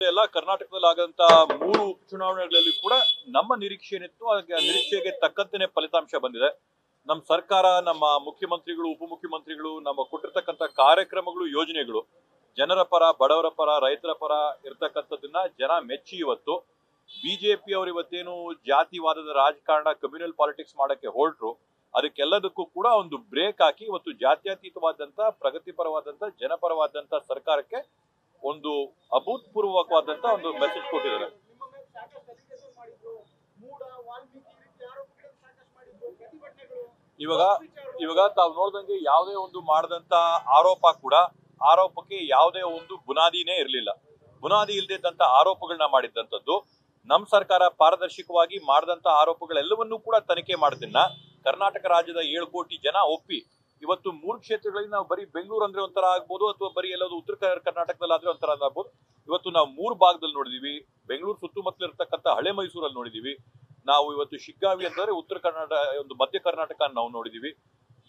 ಎಲ್ಲ ಕರ್ನಾಟಕದಲ್ಲಿ ಆಗಂತ 3 ಉಪಚುನಾವಣೆಗಳಲ್ಲಿ ಕೂಡ ನಮ್ಮ ನಿರೀಕ್ಷೆ ಏನಿತ್ತು ಆ ನಿರೀಕ್ಷೆಗೆ ತಕ್ಕಂತೆನೇ ಫಲಿತಾಂಶ ಬಂದಿದೆ. ನಮ್ಮ ಸರ್ಕಾರ, ನಮ್ಮ ಮುಖ್ಯಮಂತ್ರಿಗಳು, ಉಪಮುಖ್ಯಮಂತ್ರಿಗಳು ನಮ್ಮ ಕೊಟ್ಟಿರ್ತಕ್ಕಂಥ ಕಾರ್ಯಕ್ರಮಗಳು, ಯೋಜನೆಗಳು ಜನರ ಪರ, ಬಡವರ ಪರ, ರೈತರ ಪರ ಇರತಕ್ಕಂಥದ್ದನ್ನ ಜನ ಮೆಚ್ಚಿ ಇವತ್ತು ಬಿಜೆಪಿ ಅವರು ಇವತ್ತೇನು ಜಾತಿವಾದದ ರಾಜಕಾರಣ, ಕಮ್ಯುನಲ್ ಪಾಲಿಟಿಕ್ಸ್ ಮಾಡಕ್ಕೆ ಹೊರಟರು, ಅದಕ್ಕೆಲ್ಲದಕ್ಕೂ ಕೂಡ ಒಂದು ಬ್ರೇಕ್ ಹಾಕಿ ಇವತ್ತು ಜಾತ್ಯತೀತವಾದಂತ, ಪ್ರಗತಿಪರವಾದಂತ, ಜನಪರವಾದಂತ ಸರ್ಕಾರಕ್ಕೆ ಒಂದು ಅಭೂತಪೂರ್ವಕವಾದಂತ ಒಂದು ಮೆಸೇಜ್ ಕೊಟ್ಟಿದ್ದಾರೆ. ಇವಾಗ ತಾವು ನೋಡಿದಂಗೆ ಯಾವುದೇ ಒಂದು ಮಾಡದಂತ ಆರೋಪಕ್ಕೆ ಯಾವುದೇ ಒಂದು ಬುನಾದಿನೇ ಇರಲಿಲ್ಲ. ಬುನಾದಿ ಇಲ್ದಿದ್ದಂತ ಆರೋಪಗಳನ್ನ ಮಾಡಿದ್ದಂಥದ್ದು. ನಮ್ಮ ಸರ್ಕಾರ ಪಾರದರ್ಶಕವಾಗಿ ಮಾಡಿದಂತ ಆರೋಪಗಳೆಲ್ಲವನ್ನೂ ಕೂಡ ತನಿಖೆ ಮಾಡೋದನ್ನ ಕರ್ನಾಟಕ ರಾಜ್ಯದ 7 ಕೋಟಿ ಜನ ಒಪ್ಪಿ ಇವತ್ತು 3 ಕ್ಷೇತ್ರಗಳಲ್ಲಿ ನಾವು ಬರೀ ಬೆಂಗಳೂರು ಅಂದ್ರೆ ಒಂಥರ ಆಗ್ಬೋದು, ಅಥವಾ ಬರೀ ಎಲ್ಲಾದ್ರೂ ಉತ್ತರ ಕರ್ನಾಟಕದಲ್ಲಿ ಆದ್ರೆ ಒಂಥರ ಆಗ್ಬೋದು. ಇವತ್ತು ನಾವು 3 ಭಾಗದಲ್ಲಿ ನೋಡಿದೀವಿ. ಬೆಂಗಳೂರು ಸುತ್ತಮುತ್ತಲು ಇರತಕ್ಕಂಥ ಹಳೆ ಮೈಸೂರಲ್ಲಿ ನೋಡಿದೀವಿ. ನಾವು ಇವತ್ತು ಶಿಗ್ಗಾವಿ ಅಂತಂದ್ರೆ ಉತ್ತರ ಕರ್ನಾಟಕ, ಒಂದು ಮಧ್ಯ ಕರ್ನಾಟಕ ನಾವು ನೋಡಿದೀವಿ.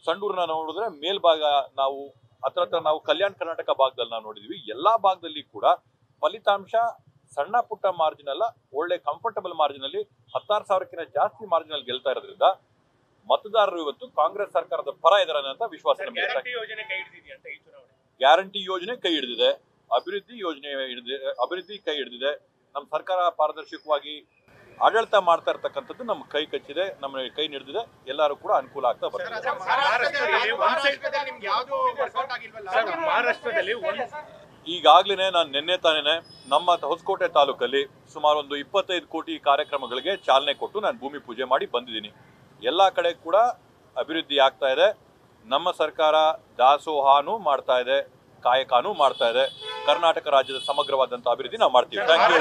ಸಂಡೂರನ್ನ ನೋಡಿದ್ರೆ ಮೇಲ್ಭಾಗ, ನಾವು ಹತ್ರ ನಾವು ಕಲ್ಯಾಣ ಕರ್ನಾಟಕ ಭಾಗದಲ್ಲಿ ನಾವು ನೋಡಿದೀವಿ. ಎಲ್ಲಾ ಭಾಗದಲ್ಲಿ ಕೂಡ ಫಲಿತಾಂಶ ಸಣ್ಣ ಪುಟ್ಟ ಮಾರ್ಜಿನ್ ಅಲ್ಲ, ಒಳ್ಳೆ ಕಂಫರ್ಟಬಲ್ ಮಾರ್ಜಿನ್ ಅಲ್ಲಿ 16,000ಕ್ಕಿಂತ ಜಾಸ್ತಿ ಮಾರ್ಜಿನ್ ಅಲ್ಲಿ ಗೆಲ್ತಾ ಇರೋದ್ರಿಂದ ಮತದಾರರು ಇವತ್ತು ಕಾಂಗ್ರೆಸ್ ಸರ್ಕಾರದ ಪರ ಇದಾರೆ ಅಂತ ವಿಶ್ವಾಸ ನಮಗೆ. ಗ್ಯಾರಂಟಿ ಯೋಜನೆ ಕೈ ಹಿಡಿದಿದೆ, ಅಭಿವೃದ್ಧಿ ಕೈ ಹಿಡಿದಿದೆ. ನಮ್ಮ ಸರ್ಕಾರ ಪಾರದರ್ಶಕವಾಗಿ ಆಡಳಿತ ಮಾಡ್ತಾ ಇರ್ತಕ್ಕಂಥದ್ದು ನಮ್ಮ ಕೈ ಕಚ್ಚಿದೆ, ನಮ್ಮ ಕೈ ಹಿಡಿದಿದೆ. ಎಲ್ಲರೂ ಕೂಡ ಅನುಕೂಲ ಆಗ್ತಾ ಬರ್ತಾರೆ. ಈಗಾಗ್ಲೇ ನಾನು ನಿನ್ನೆ ತಾನೇ ನಮ್ಮ ಹೊಸಕೋಟೆ ತಾಲೂಕಲ್ಲಿ ಸುಮಾರು ಒಂದು 25 ಕೋಟಿ ಕಾರ್ಯಕ್ರಮಗಳಿಗೆ ಚಾಲನೆ ಕೊಟ್ಟು ನಾನು ಭೂಮಿ ಪೂಜೆ ಮಾಡಿ ಬಂದಿದ್ದೀನಿ. ಎಲ್ಲ ಕಡೆ ಕೂಡ ಅಭಿವೃದ್ಧಿ ಆಗ್ತಾ ಇದೆ. ನಮ್ಮ ಸರ್ಕಾರ ದಾಸೋಹಾನು ಮಾಡ್ತಾ ಇದೆ, ಕಾಯಕಾನು ಮಾಡ್ತಾ ಇದೆ. ಕರ್ನಾಟಕ ರಾಜ್ಯದ ಸಮಗ್ರವಾದಂತಹ ಅಭಿವೃದ್ಧಿ ನಾವು ಮಾಡ್ತೀವಿ. Thank you.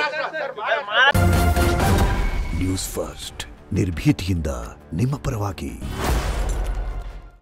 ನ್ಯೂಸ್ ಫಸ್ಟ್, ನಿರ್ಭೀತಿಯಿಂದ ನಿಮ್ಮ ಪರವಾಗಿ.